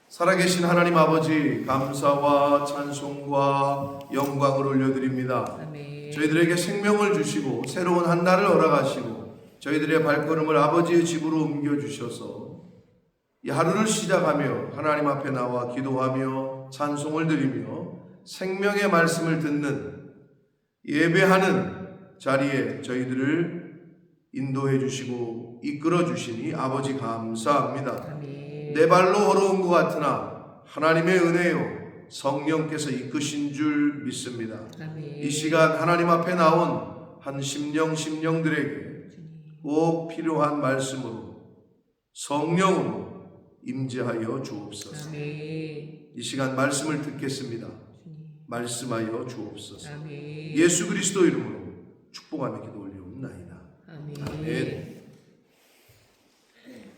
살아계신 하나님 아버지, 감사와 찬송과 영광을 올려드립니다. 아멘. 저희들에게 생명을 주시고 새로운 한 날을 허락하시고 저희들의 발걸음을 아버지의 집으로 옮겨주셔서 이 하루를 시작하며 하나님 앞에 나와 기도하며 찬송을 드리며 생명의 말씀을 듣는 예배하는 자리에 저희들을 인도해 주시고 이끌어 주시니 아버지 감사합니다. 아멘. 내 발로 걸어온 것 같으나 하나님의 은혜요 성령께서 이끄신 줄 믿습니다. 아멘. 이 시간 하나님 앞에 나온 한 심령들에게 꼭 필요한 말씀으로 성령으로 임재하여 주옵소서. 아멘. 이 시간 말씀을 듣겠습니다. 말씀하여 주옵소서. 아멘. 예수 그리스도 이름으로 축복하며 기도 올리옵나이다. 아멘. 아멘.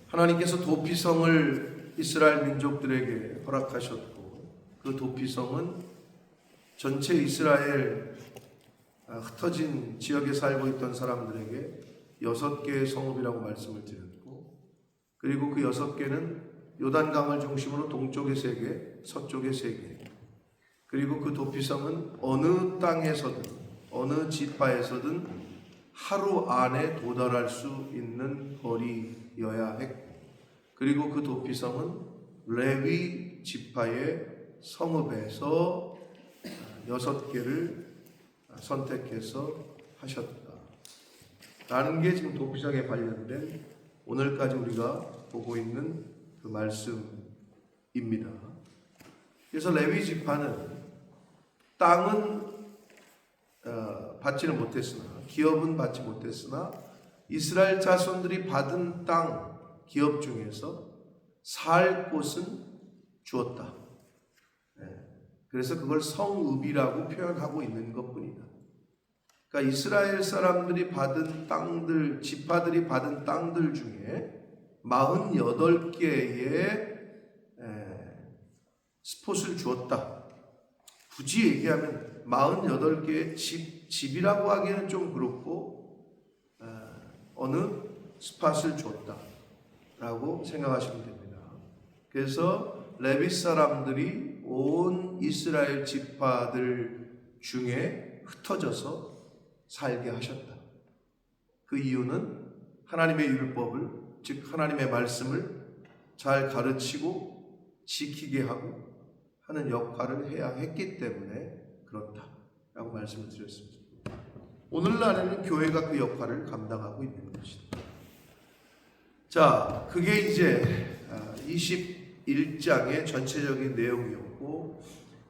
하나님께서 도피성을 이스라엘 민족들에게 허락하셨고 그 도피성은 전체 이스라엘 흩어진 지역에 살고 있던 사람들에게 6개의 성읍이라고 말씀을 드렸고, 그리고 그 6개는 요단강을 중심으로 동쪽에 3개, 서쪽에 3개, 그리고 그 도피성은 어느 땅에서든 어느 지파에서든 하루 안에 도달할 수 있는 거리여야 했고, 그리고 그 도피성은 레위 지파의 성읍에서 6개를 선택해서 하셨다 라는 게 지금 도피성에 관련된 오늘까지 우리가 보고 있는 그 말씀입니다. 그래서 레위 지파는 땅은 받지는 못했으나, 기업은 받지 못했으나 이스라엘 자손들이 받은 땅 기업 중에서 살 곳은 주었다. 그래서 그걸 성읍이라고 표현하고 있는 것뿐이다. 그러니까 이스라엘 사람들이 받은 땅들, 지파들이 받은 땅들 중에 48개의 스폿을 주었다. 굳이 얘기하면 48개의 집이라고 하기에는 좀 그렇고 어느 스팟을 줬다라고 생각하시면 됩니다. 그래서 레위 사람들이 온 이스라엘 지파들 중에 흩어져서 살게 하셨다. 그 이유는 하나님의 율법을, 즉 하나님의 말씀을 잘 가르치고 지키게 하고 하는 역할을 해야 했기 때문에 그렇다라고 말씀을 드렸습니다. 오늘날에는 교회가 그 역할을 감당하고 있는 것이다. 자, 그게 이제 21장의 전체적인 내용이었고,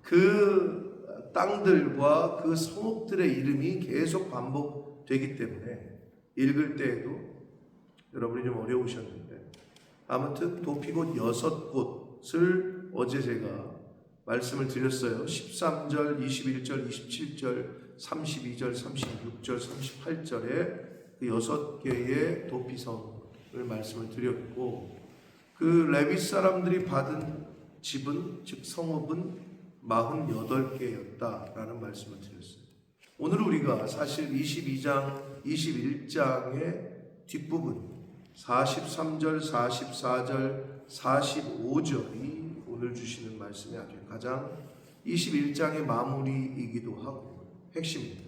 그 땅들과 그 성읍들의 이름이 계속 반복되기 때문에 읽을 때에도 여러분이 좀 어려우셨는데, 아무튼 도피곳 6곳을 어제 제가 말씀을 드렸어요. 13절, 21절, 27절, 32절, 36절, 38절에 그 6개의 도피성을 말씀을 드렸고, 그 레위 사람들이 받은 집은, 즉 성읍은 48개였다라는 말씀을 드렸어요. 오늘 우리가 사실 22장, 21장의 뒷부분 43절, 44절, 45절이 오늘 주시는 말씀이 아주 가장 21장의 마무리이기도 하고 핵심입니다.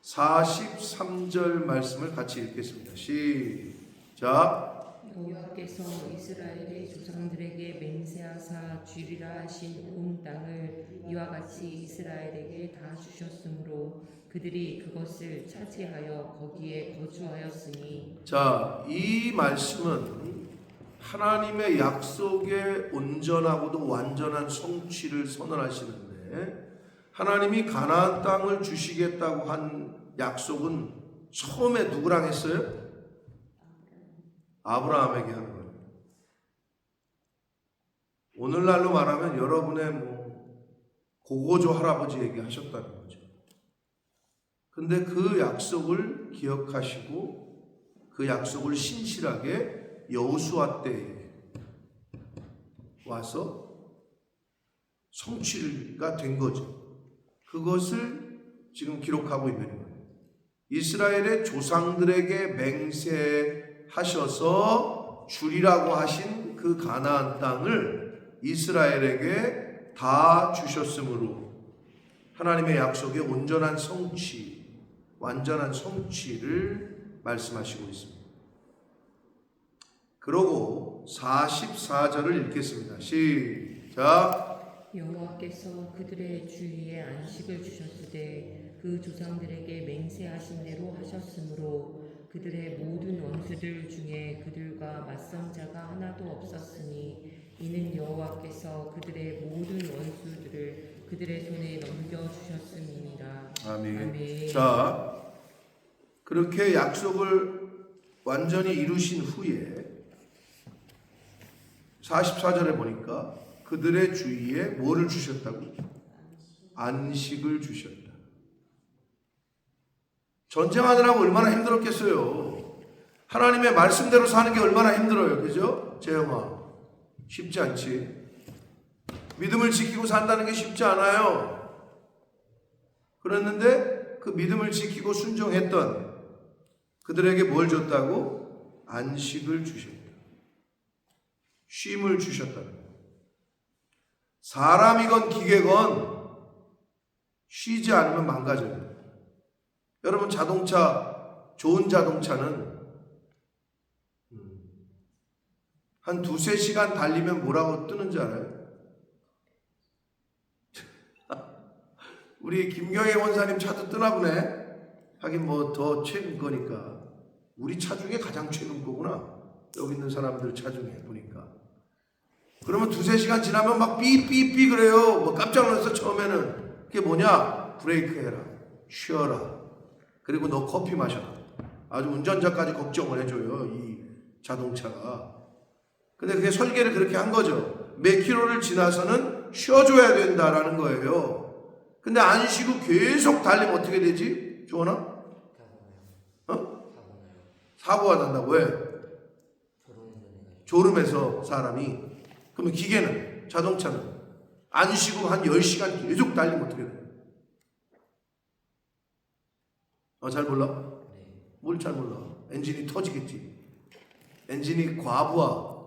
43절 말씀을 같이 읽겠습니다. 시작. 여호와께서 이스라엘의 조상들에게 맹세하사 주리라 하신 온 땅을 이와 같이 이스라엘에게 다 주셨으므로 그들이 그것을 차지하여 거기에 거주하였으니. 자, 이 말씀은 하나님의 약속의 온전하고도 완전한 성취를 선언하시는데, 하나님이 가나안 땅을 주시겠다고 한 약속은 처음에 누구랑 했어요? 아브라함에게 한 거예요. 오늘날로 말하면 여러분의 고고조 할아버지에게 하셨다는 거죠. 근데 그 약속을 기억하시고 그 약속을 신실하게 여호수아 때에 와서 성취가 된 거죠. 그것을 지금 기록하고 있는 거예요. 이스라엘의 조상들에게 맹세하셔서 주리라고 하신 그 가나안 땅을 이스라엘에게 다 주셨으므로 하나님의 약속의 온전한 성취, 완전한 성취를 말씀하시고 있습니다. 그러고 44절을 읽겠습니다. 시작. 여호와께서 그들의 주위에 안식을 주셨으되 그 조상들에게 맹세하신 대로 하셨으므로 그들의 모든 원수들 중에 그들과 맞선 자가 하나도 없었으니 이는 여호와께서 그들의 모든 원수들을 그들의 손에 넘겨주셨음이니라. 아멘. 아멘. 자, 그렇게 약속을 완전히 이루신 후에 44절에 보니까 그들의 주위에 뭐를 주셨다고? 안식을 주셨다. 전쟁하느라고 얼마나 힘들었겠어요. 하나님의 말씀대로 사는 게 얼마나 힘들어요. 그죠? 재영아, 쉽지 않지. 믿음을 지키고 산다는 게 쉽지 않아요. 그랬는데 그 믿음을 지키고 순종했던 그들에게 뭘 줬다고? 안식을 주셨다. 쉼을 주셨다. 사람이건 기계건 쉬지 않으면 망가져요. 여러분 자동차, 좋은 자동차는 한 2-3시간 달리면 뭐라고 뜨는지 알아요? 우리 김경애 원사님 차도 뜨나 보네. 하긴 뭐 더 최근 거니까. 우리 차 중에 가장 최근 거구나. 여기 있는 사람들 차 중에 보니까. 그러면 2-3시간 지나면 막 삐삐삐 그래요. 뭐 깜짝 놀라서 처음에는. 그게 뭐냐? 브레이크 해라. 쉬어라. 그리고 너 커피 마셔라. 아주 운전자까지 걱정을 해줘요. 이 자동차가. 근데 그게 설계를 그렇게 한 거죠. 몇 킬로를 지나서는 쉬어줘야 된다라는 거예요. 근데 안 쉬고 계속 달리면 어떻게 되지? 조원아? 사고가 난다고. 왜? 졸음해서 사람이. 그러면 기계는, 자동차는 안 쉬고 한 10시간 계속 달리면 어떻게 돼? 잘 몰라? 뭘 잘 몰라? 엔진이 터지겠지. 엔진이 과부하.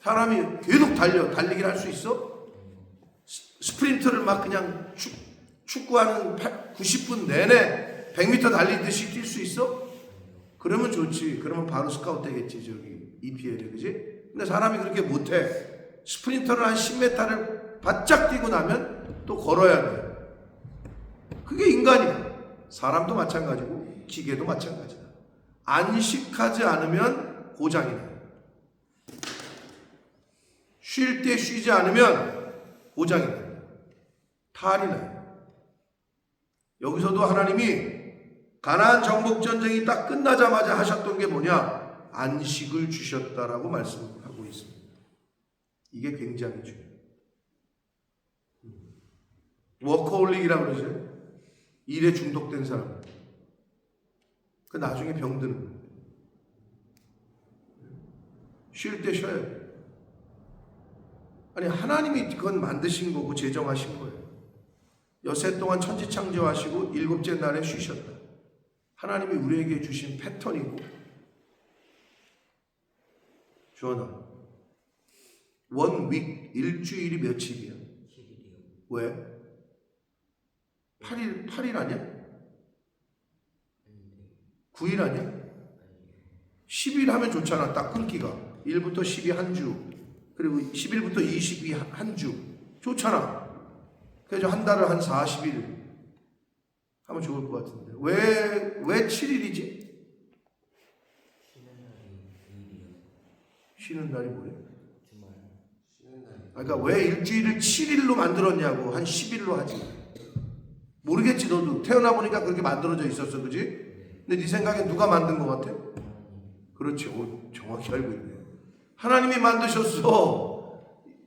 사람이 계속 달리기를 할 수 있어? 스프린트를 막 그냥 축구하는 90분 내내 100m 달리듯이 뛸 수 있어? 그러면 좋지. 그러면 바로 스카우트 되겠지. 저기 EPL에. 그지? 근데 사람이 그렇게 못해. 스프린터를 한 10m를 바짝 뛰고 나면 또 걸어야 돼. 그게 인간이야. 사람도 마찬가지고 기계도 마찬가지다. 안식하지 않으면 고장이 나요. 쉴 때 쉬지 않으면 고장이 나요. 탈이 나요. 여기서도 하나님이 가나안 정복 전쟁이 딱 끝나자마자 하셨던 게 뭐냐? 안식을 주셨다라고 말씀하고 있습니다. 이게 굉장히 중요해요. 워커홀릭이라고 그러죠. 일에 중독된 사람. 그 나중에 병드는 거예요. 쉴 때 쉬어야 돼요. 아니 하나님이 그건 만드신 거고 제정하신 거예요. 여세 동안 천지창조하시고 7째 날에 쉬셨다. 하나님이 우리에게 주신 패턴이고. 주원아, 원 윅, 일주일이 며칠이야? 7일이요. 왜? 8일 아니야? 9일 아니야? 10일 하면 좋잖아. 딱 끊기가. 1부터 10이 한 주. 그리고 10일부터 20이 한 주. 좋잖아. 그래서 한 달을 한 40일 하면 좋을 것 같은데. 왜 7일이지? 쉬는 날이 뭐예요? 주말. 그러니까 왜 일주일을 7일로 만들었냐고. 한 10일로 하지. 모르겠지 너도. 태어나 보니까 그렇게 만들어져 있었어. 그지? 근데 네 생각에 누가 만든 것 같아? 그렇지. 정확히 알고 있네. 하나님이 만드셨어.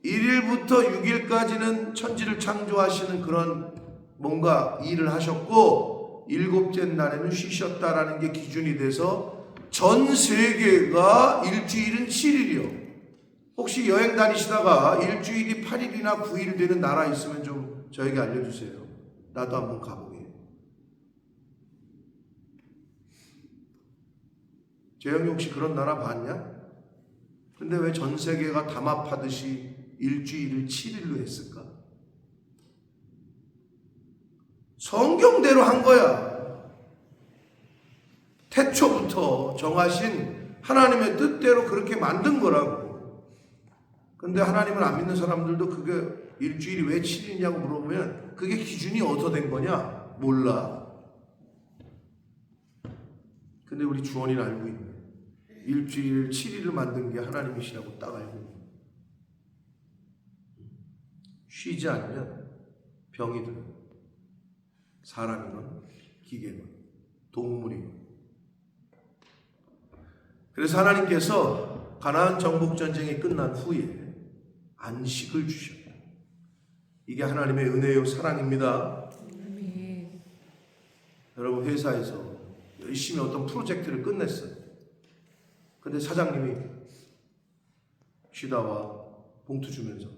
1일부터 6일까지는 천지를 창조하시는 그런 뭔가 일을 하셨고 7째 날에는 쉬셨다라는 게 기준이 돼서 전 세계가 일주일은 7일이요. 혹시 여행 다니시다가 일주일이 8일이나 9일 되는 나라 있으면 좀 저에게 알려주세요. 나도 한번 가보게. 재영이 혹시 그런 나라 봤냐? 근데 왜 전 세계가 담합하듯이 일주일을 7일로 했을까? 성경대로 한 거야. 태초부터 정하신 하나님의 뜻대로 그렇게 만든 거라고. 근데 하나님을 안 믿는 사람들도 그게 일주일이 왜 7일이냐고 물어보면 그게 기준이 어디서 된 거냐? 몰라. 근데 우리 주원이는 알고 있네. 일주일 7일을 만든 게 하나님이시라고 딱 알고 있네. 쉬지 않으면 병이 들어요. 사람이건 기계건 동물이건. 그래서 하나님께서 가나안 정복 전쟁이 끝난 후에 안식을 주셨다. 이게 하나님의 은혜요 사랑입니다. 아멘. 여러분 회사에서 열심히 어떤 프로젝트를 끝냈어요. 근데 사장님이 쉬다 와 봉투 주면서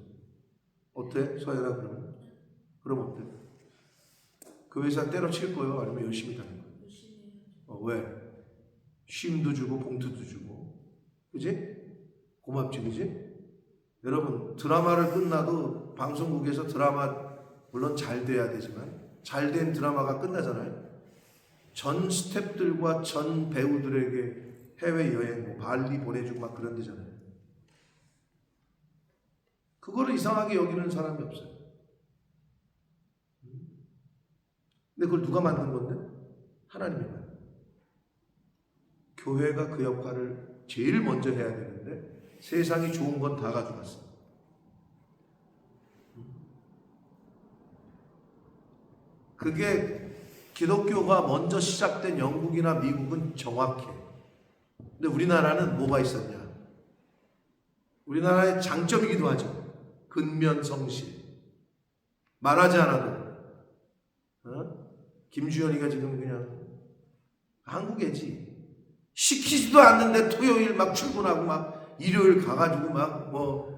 어때? 서연아 그러면? 그럼 어때? 그 회사 때려칠 거예요? 아니면 열심히 다닐 거예요? 왜? 쉼도 주고 봉투도 주고 그지? 고맙지 그지? 여러분 드라마를 끝나도 방송국에서 드라마 물론 잘 돼야 되지만 잘 된 드라마가 끝나잖아요. 전 스태프들과 전 배우들에게 해외여행 뭐 발리 보내주고 막 그런 데잖아요. 그거를 이상하게 여기는 사람이 없어요. 근데 그걸 누가 만든 건데? 하나님이 만든. 교회가 그 역할을 제일 먼저 해야 되는데 세상이 좋은 건 다 가져갔어. 그게 기독교가 먼저 시작된 영국이나 미국은 정확해. 근데 우리나라는 뭐가 있었냐? 우리나라의 장점이기도 하죠. 근면성실. 말하지 않아도 김주현이가 지금 그냥 한국애지. 시키지도 않는데 토요일 막 출근하고 막 일요일 가가지고 막 뭐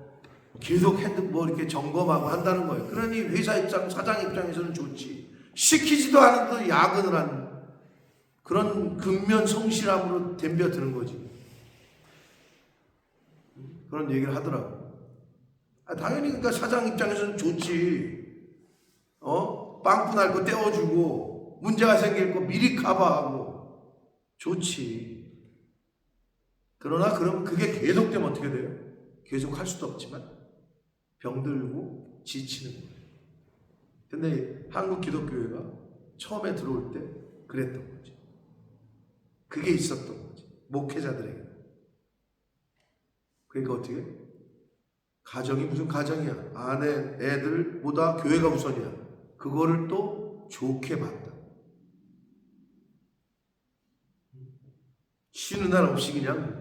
계속 뭐 이렇게 점검하고 한다는 거예요. 그러니 회사 입장, 사장 입장에서는 좋지. 시키지도 않아도 야근을 하는 그런 근면성실함으로 덤벼드는 거지. 그런 얘기를 하더라고. 당연히 그러니까 사장 입장에서는 좋지. 빵꾸 날 거 떼어주고 문제가 생길 거 미리 커버하고 좋지. 그러나 그럼 그게 계속되면 어떻게 돼요? 계속 할 수도 없지만 병들고 지치는 거예요. 근데 한국 기독교회가 처음에 들어올 때 그랬던 거지. 그게 있었던 거지. 목회자들에게. 그러니까 어떻게? 가정이 무슨 가정이야. 아내, 애들보다 교회가 우선이야. 그거를 또 좋게 봤다. 쉬는 날 없이 그냥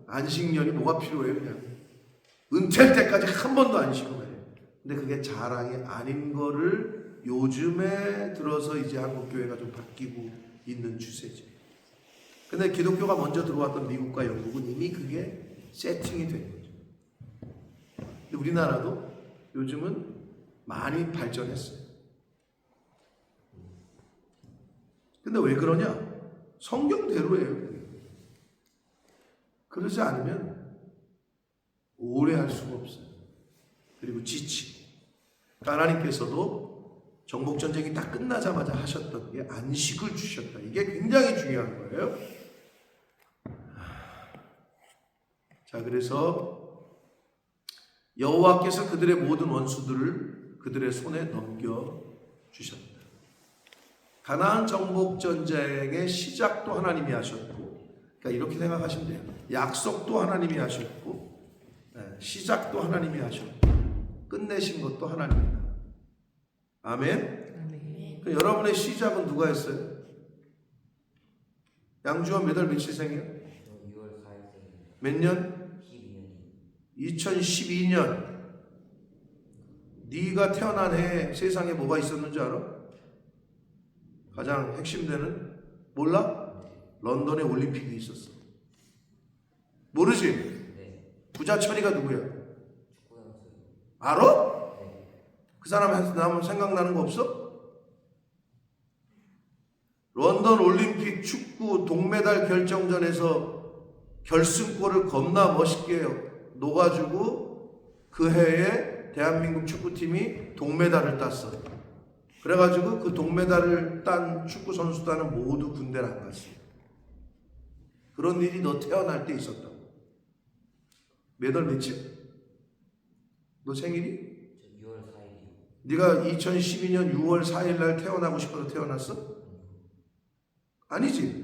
안식년이 뭐가 필요해 그냥. 은퇴할 때까지 한 번도 안 쉬고 말이야. 근데 그게 자랑이 아닌 거를 요즘에 들어서 이제 한국교회가 좀 바뀌고 있는 추세지. 근데 기독교가 먼저 들어왔던 미국과 영국은 이미 그게 세팅이 된 거죠. 근데 우리나라도 요즘은 많이 발전했어요. 근데 왜 그러냐? 성경대로예요. 그러지 않으면 오래 할 수가 없어요. 그리고 지치고. 하나님께서도 정복전쟁이 딱 끝나자마자 하셨던 게 안식을 주셨다. 이게 굉장히 중요한 거예요. 자, 그래서 여호와께서 그들의 모든 원수들을 그들의 손에 넘겨주셨다. 가나안 정복전쟁의 시작도 하나님이 하셨고, 그러니까 이렇게 생각하시면 돼요. 약속도 하나님이 하셨고, 시작도 하나님이 하셨고, 끝내신 것도 하나님이다. 아멘? 아멘. 그럼 여러분의 시작은 누가 했어요? 양주원 몇 월 며칠생이에요? 6월 4일 몇 년? 12년 2012년. 네가 태어난 해 세상에 뭐가 있었는지 알아? 가장 핵심되는 몰라? 런던에 올림픽이 있었어. 모르지? 네. 부자철이가 누구야? 축구 선수. 알아? 네. 그 사람 나면 생각나는 거 없어? 런던 올림픽 축구 동메달 결정전에서 결승골을 겁나 멋있게 녹아주고 그 해에 대한민국 축구팀이 동메달을 땄어. 그래가지고 그 동메달을 딴 축구 선수단은 모두 군대를 안 갔어. 그런 일이 너 태어날 때 있었다고. 몇 월 며칠? 너 생일이? 저 6월 4일이요. 네가 2012년 6월 4일 날 태어나고 싶어서 태어났어? 아니지.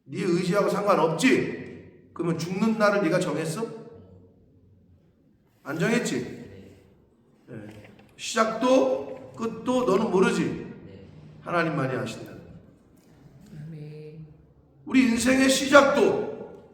네 의지하고 상관없지. 그러면 죽는 날을 네가 정했어? 안 정했지? 네. 시작도 끝도 너는 모르지. 하나님만이 아신다. 아멘. 우리 인생의 시작도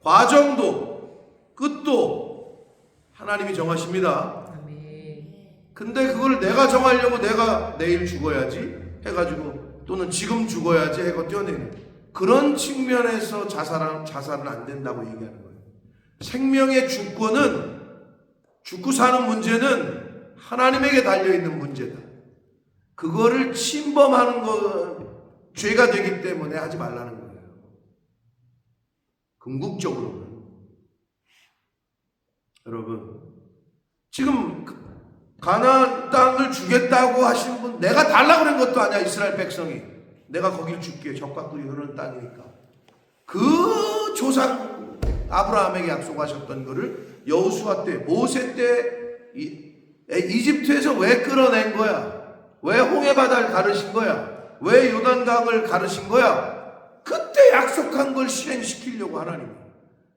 과정도 끝도 하나님이 정하십니다. 아멘. 근데 그걸 내가 정하려고 내가 내일 죽어야지 해가지고 또는 지금 죽어야지 해고 뛰어내는 그런 측면에서 자살은 안 된다고 얘기하는 거예요. 생명의 주권은 죽고 사는 문제는 하나님에게 달려있는 문제다. 그거를 침범하는 거 죄가 되기 때문에 하지 말라는 거예요. 궁극적으로는. 여러분 지금 가나안 땅을 주겠다고 하신 분 내가 달라고 그런 것도 아니야. 이스라엘 백성이 내가 거길 줄게. 젖과 꿀이 흐르는 땅이니까. 그 조상 아브라함에게 약속하셨던 거를 여호수아 때 모세 때 이집트에서 왜 끌어낸 거야? 왜 홍해바다를 가르신 거야? 왜 요단강을 가르신 거야? 그때 약속한 걸 실행시키려고 하나님이.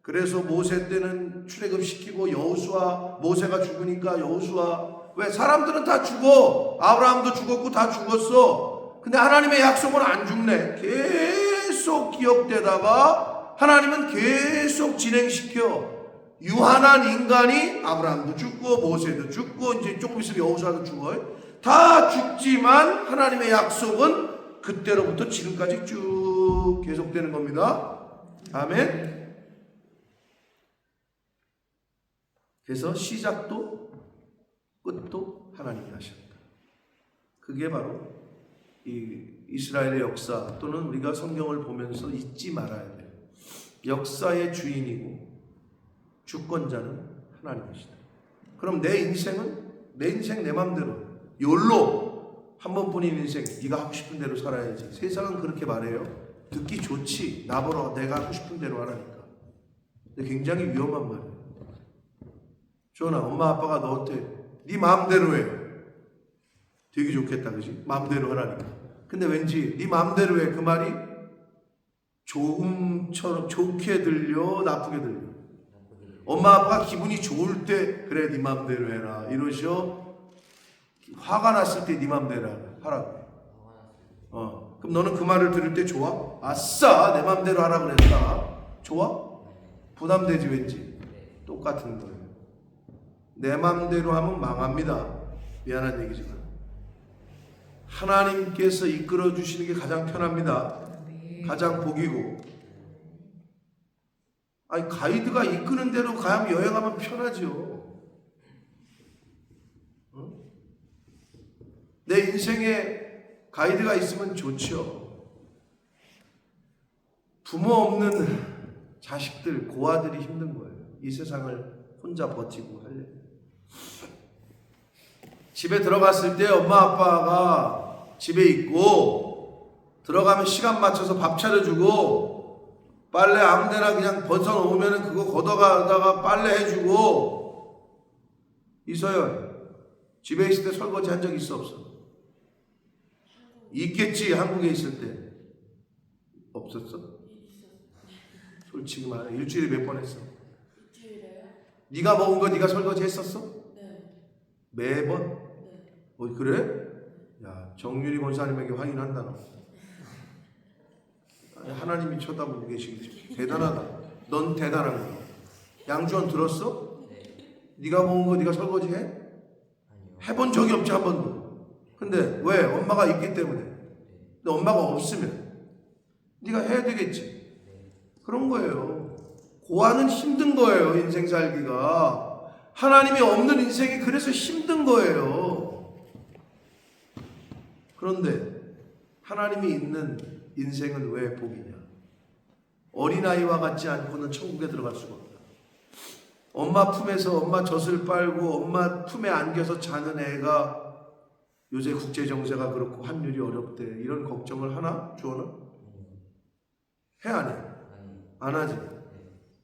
그래서 모세 때는 출애굽시키고 여호수아 모세가 죽으니까 여호수아 왜 사람들은 다 죽어. 아브라함도 죽었고 다 죽었어. 근데 하나님의 약속은 안 죽네. 계속 기억되다가 하나님은 계속 진행시켜. 유한한 인간이 아브라함도 죽고 모세도 죽고 이제 조금 있으면 여호수아도 죽어요. 다 죽지만 하나님의 약속은 그때로부터 지금까지 쭉 계속되는 겁니다. 아멘. 그래서 시작도 끝도 하나님이 하셨다. 그게 바로 이 이스라엘의 역사 또는 우리가 성경을 보면서 잊지 말아야 돼요. 역사의 주인이고 주권자는 하나님이시다. 그럼 내 인생은 내 인생 내 맘대로 욜로 한 번뿐인 인생 네가 하고 싶은 대로 살아야지. 세상은 그렇게 말해요. 듣기 좋지. 나보러 내가 하고 싶은 대로 하라니까. 근데 굉장히 위험한 말이에요. 조나 엄마 아빠가 너한테 네 마음대로 해. 되게 좋겠다 그지? 마음대로 하라니까. 근데 왠지 네 마음대로 해 그 말이 조음처럼 좋게 들려 나쁘게 들려. 엄마 아빠가 기분이 좋을 때 그래 네 마음대로 해라 이러셔. 화가 났을 때 네 마음대로 하라고. 그럼 너는 그 말을 들을 때 좋아? 아싸 내 마음대로 하라 그랬다. 좋아? 부담되지 왠지. 똑같은 거예요. 내 마음대로 하면 망합니다. 미안한 얘기지만 하나님께서 이끌어 주시는 게 가장 편합니다. 가장 복이고. 아니 가이드가 이끄는 대로 가면 여행하면 편하죠. 응? 내 인생에 가이드가 있으면 좋죠. 부모 없는 자식들 고아들이 힘든 거예요. 이 세상을 혼자 버티고 하려. 집에 들어갔을 때 엄마 아빠가 집에 있고 들어가면 시간 맞춰서 밥 차려주고 빨래 아무데나 그냥 벗어놓으면 그거 걷어가다가 빨래 해주고. 이서연 집에 있을 때 설거지 한 적 있어 없어? 있겠지. 한국에 있을 때 없었어? 솔직히 말해 일주일에 몇 번 했어? 네가 먹은 거 네가 설거지 했었어? 매번? 그래? 야, 정유리 권사님에게 확인한다 너. 하나님이 쳐다보고 계시겠지. 대단하다. 넌 대단한 거야. 양주원 들었어? 네가 먹은 거 네가 설거지 해? 해본 적이 없지 한 번도. 근데 왜? 엄마가 있기 때문에. 근데 엄마가 없으면 네가 해야 되겠지. 그런 거예요. 고아는 힘든 거예요. 인생 살기가. 하나님이 없는 인생이 그래서 힘든 거예요. 그런데 하나님이 있는 인생은 왜 복이냐? 어린아이와 같지 않고는 천국에 들어갈 수가 없다. 엄마 품에서 엄마 젖을 빨고 엄마 품에 안겨서 자는 애가 요새 국제 정세가 그렇고 환율이 어렵대. 이런 걱정을 하나? 주원아? 해 안 해? 안 하지.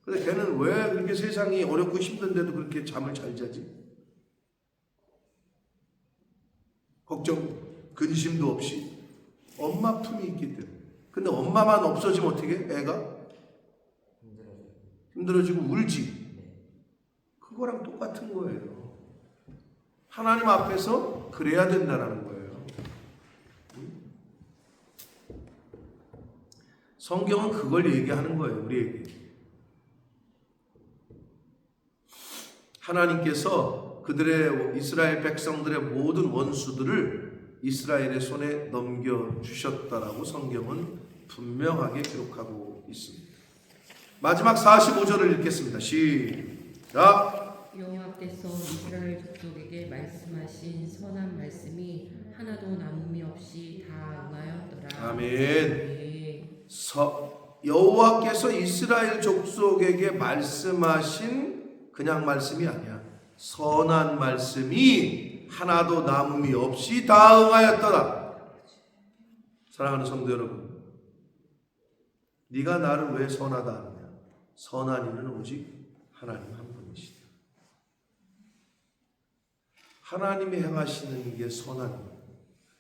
근데 걔는 왜 그렇게 세상이 어렵고 힘든데도 그렇게 잠을 잘 자지? 걱정, 근심도 없이 엄마 품이 있기 때문에. 근데 엄마만 없어지면 어떻게 해? 애가 힘들어지고 울지. 그거랑 똑같은 거예요. 하나님 앞에서 그래야 된다는 거예요. 성경은 그걸 얘기하는 거예요, 우리에게. 하나님께서 그들의 이스라엘 백성들의 모든 원수들을 이스라엘의 손에 넘겨주셨다라고 성경은 분명하게 기록하고 있습니다. 마지막 45절을 읽겠습니다. 시작. 여호와께서 이스라엘 족속에게 말씀하신 선한 말씀이 하나도 남음이 없이 다 응하였더라. 아멘. 여호와께서 이스라엘 족속에게 말씀하신 그냥 말씀이 아니야. 선한 말씀이 하나도 남음이 없이 다 응하였더라. 사랑하는 성도 여러분, 네가 나를 왜 선하다 하느냐? 선한 이는 오직 하나님 한 분이시다. 하나님이 행하시는 게 선한 것,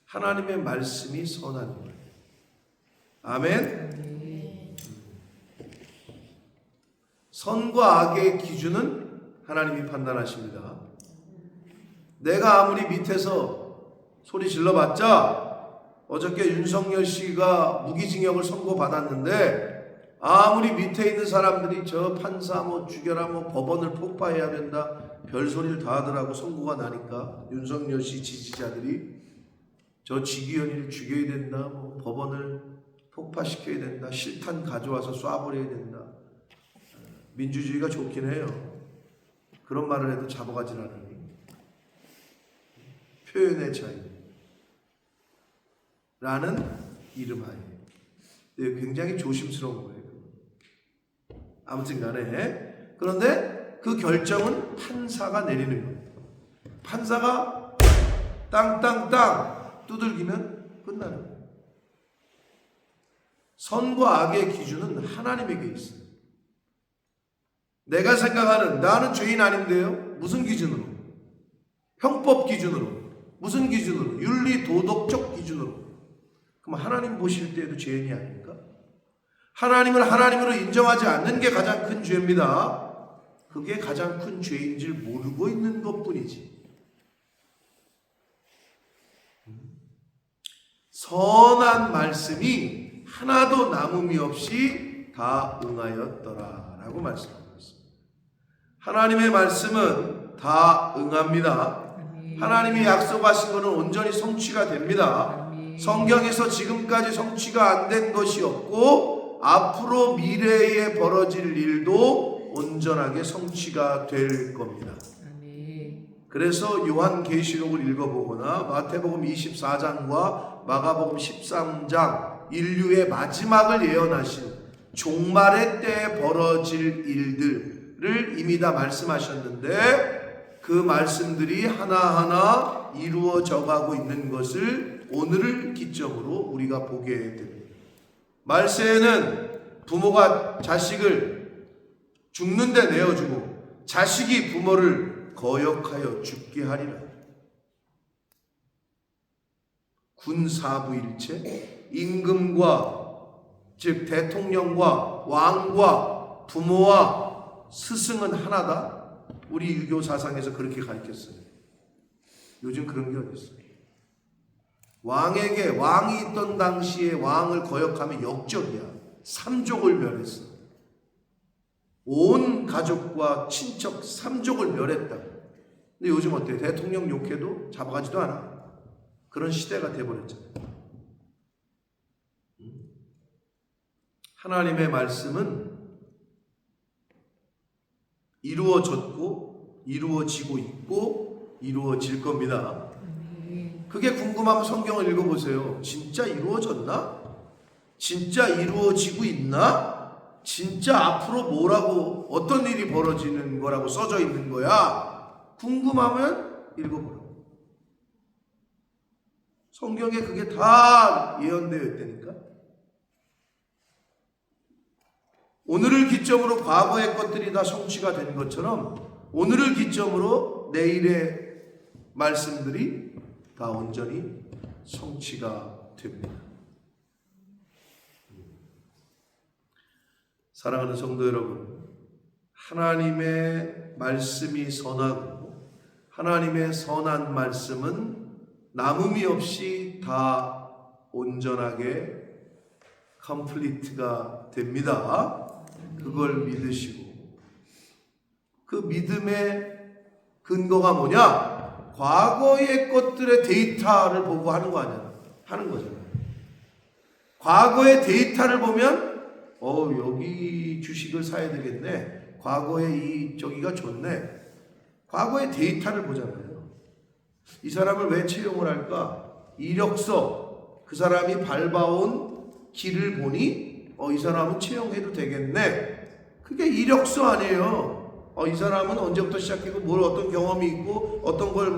하나님의 말씀이 선한 것. 아멘. 선과 악의 기준은 하나님이 판단하십니다. 내가 아무리 밑에서 소리 질러봤자 어저께 윤석열 씨가 무기징역을 선고받았는데 아무리 밑에 있는 사람들이 저 판사 뭐 죽여라 뭐 법원을 폭파해야 된다 별소리를 다 하더라고. 선고가 나니까 윤석열 씨 지지자들이 저 지기현이를 죽여야 된다, 뭐 법원을 폭파시켜야 된다, 실탄 가져와서 쏴버려야 된다. 민주주의가 좋긴 해요. 그런 말을 해도 잡아가질 않으니. 표현의 차이 라는 이름하에 굉장히 조심스러운 거예요. 아무튼 간에 그런데 그 결정은 판사가 내리는 거예요. 판사가 땅땅땅 두들기면 끝나는 거예요. 선과 악의 기준은 하나님에게 있어요. 내가 생각하는 나는 죄인 아닌데요? 무슨 기준으로? 형법 기준으로. 무슨 기준으로? 윤리 도덕적 기준으로. 그럼 하나님 보실 때에도 죄인이 아닙니까? 하나님을 하나님으로 인정하지 않는 게 가장 큰 죄입니다. 그게 가장 큰 죄인 줄 모르고 있는 것뿐이지. 선한 말씀이 하나도 남음이 없이 다 응하였더라 라고 말씀합니다. 하나님의 말씀은 다 응합니다. 하나님이 약속하신 것은 온전히 성취가 됩니다. 성경에서 지금까지 성취가 안 된 것이 없고 앞으로 미래에 벌어질 일도 온전하게 성취가 될 겁니다. 그래서 요한계시록을 읽어보거나 마태복음 24장과 마가복음 13장 인류의 마지막을 예언하신 종말의 때에 벌어질 일들을 이미 다 말씀하셨는데 그 말씀들이 하나하나 이루어져 가고 있는 것을 오늘을 기점으로 우리가 보게 됩니다. 말세에는 부모가 자식을 죽는데 내어주고 자식이 부모를 거역하여 죽게 하리라. 군사부일체, 임금과 즉 대통령과 왕과 부모와 스승은 하나다. 우리 유교 사상에서 그렇게 가르쳤어요. 요즘 그런 게 어디 있어요? 왕에게 왕이 있던 당시에 왕을 거역하면 역적이야. 삼족을 멸했어. 온 가족과 친척 삼족을 멸했다. 근데 요즘 어때요? 대통령 욕해도 잡아가지도 않아. 그런 시대가 돼버렸잖아요. 하나님의 말씀은 이루어졌고 이루어지고 있고 이루어질 겁니다. 그게 궁금하면 성경을 읽어보세요. 진짜 이루어졌나? 진짜 이루어지고 있나? 진짜 앞으로 뭐라고 어떤 일이 벌어지는 거라고 써져 있는 거야? 궁금하면 읽어보라고. 성경에 그게 다 예언되어 있다니까. 오늘을 기점으로 과거의 것들이 다 성취가 된 것처럼 오늘을 기점으로 내일의 말씀들이 다 온전히 성취가 됩니다. 사랑하는 성도 여러분, 하나님의 말씀이 선하고 하나님의 선한 말씀은 남음이 없이 다 온전하게 컴플리트가 됩니다. 그걸 믿으시고, 그 믿음의 근거가 뭐냐? 과거의 것들의 데이터를 보고 하는 거 아니야? 하는 거잖아요. 과거의 데이터를 보면 여기 주식을 사야 되겠네. 과거에 저기가 좋네. 과거의 데이터를 보잖아요. 이 사람을 왜 채용을 할까? 이력서, 그 사람이 밟아온 길을 보니 이 사람은 채용해도 되겠네. 그게 이력서 아니에요. 이 사람은 언제부터 시작했고 뭘 어떤 경험이 있고 어떤 걸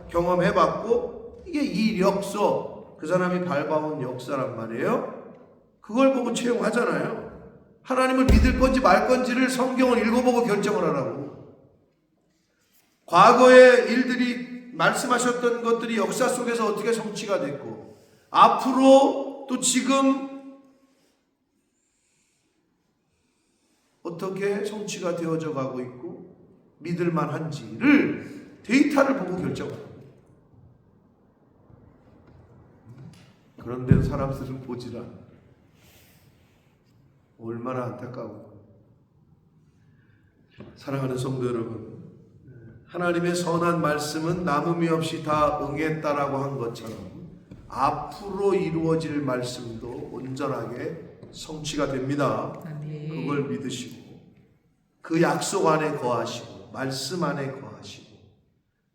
경험해봤고, 이게 이력서, 그 사람이 밟아온 역사란 말이에요. 그걸 보고 채용하잖아요. 하나님을 믿을 건지 말 건지를 성경을 읽어보고 결정을 하라고. 과거의 일들이 말씀하셨던 것들이 역사 속에서 어떻게 성취가 됐고 앞으로 또 지금 어떻게 성취가 되어져 가고 있고 믿을 만한지를 데이터를 보고 결정합니다. 그런데 사람들은 보질 않아. 얼마나 안타까워. 사랑하는 성도 여러분, 하나님의 선한 말씀은 남음이 없이 다 응했다라고 한 것처럼 앞으로 이루어질 말씀도 온전하게 성취가 됩니다. 그걸 믿으시고 그 약속 안에 거하시고 말씀 안에 거하시고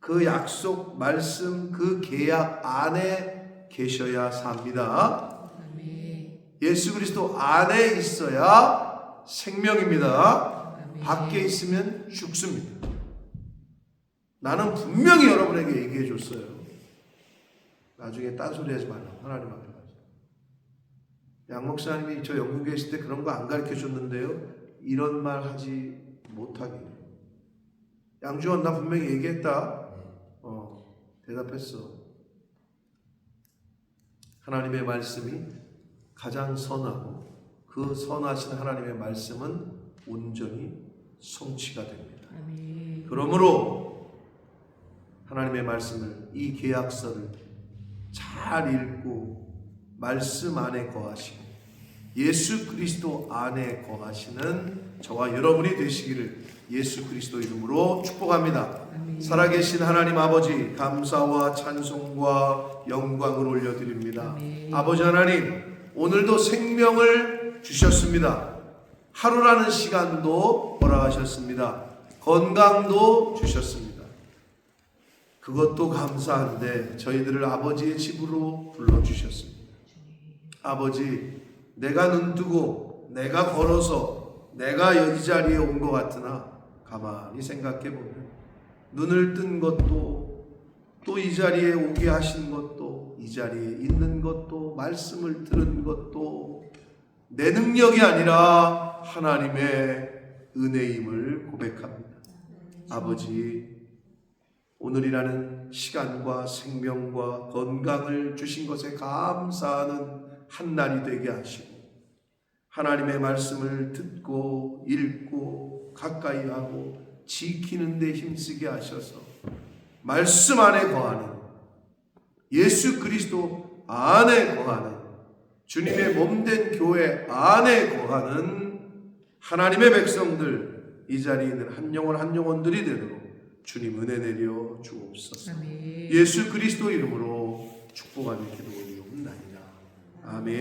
그 약속, 말씀, 그 계약 안에 계셔야 삽니다. 예수 그리스도 안에 있어야 생명입니다. 밖에 있으면 죽습니다. 나는 분명히 여러분에게 얘기해 줬어요. 나중에 딴소리 하지 말라고. 하나님 앞에 가서. 양 목사님이 저 영국에 있을 때 그런 거 안 가르쳐 줬는데요, 이런 말 하지 못하게. 양주원 나 분명히 얘기했다. 대답했어. 하나님의 말씀이 가장 선하고 그 선하신 하나님의 말씀은 온전히 성취가 됩니다. 그러므로 하나님의 말씀을, 이 계약서를 잘 읽고 말씀 안에 거하시고 예수 그리스도 안에 거하시는 저와 여러분이 되시기를 예수 그리스도 이름으로 축복합니다. 살아계신 하나님 아버지, 감사와 찬송과 영광을 올려드립니다. 아버지 하나님, 오늘도 생명을 주셨습니다. 하루라는 시간도 허락하셨습니다. 건강도 주셨습니다. 그것도 감사한데 저희들을 아버지의 집으로 불러주셨습니다. 아버지, 내가 눈뜨고 내가 걸어서 내가 이 자리에 온 것 같으나 가만히 생각해보면 눈을 뜬 것도 또 이 자리에 오게 하신 것도 이 자리에 있는 것도 말씀을 들은 것도 내 능력이 아니라 하나님의 은혜임을 고백합니다. 아버지, 오늘이라는 시간과 생명과 건강을 주신 것에 감사하는 한 날이 되게 하시고 하나님의 말씀을 듣고 읽고 가까이 하고 지키는 데 힘쓰게 하셔서 말씀 안에 거하는, 예수 그리스도 안에 거하는, 주님의 몸된 교회 안에 거하는 하나님의 백성들, 이 자리에 있는 한 영혼 한 영혼들이 되도록 주님 은혜 내려 주옵소서. 예수 그리스도 이름으로 축복하며 기도 올리옵나이다. 아멘.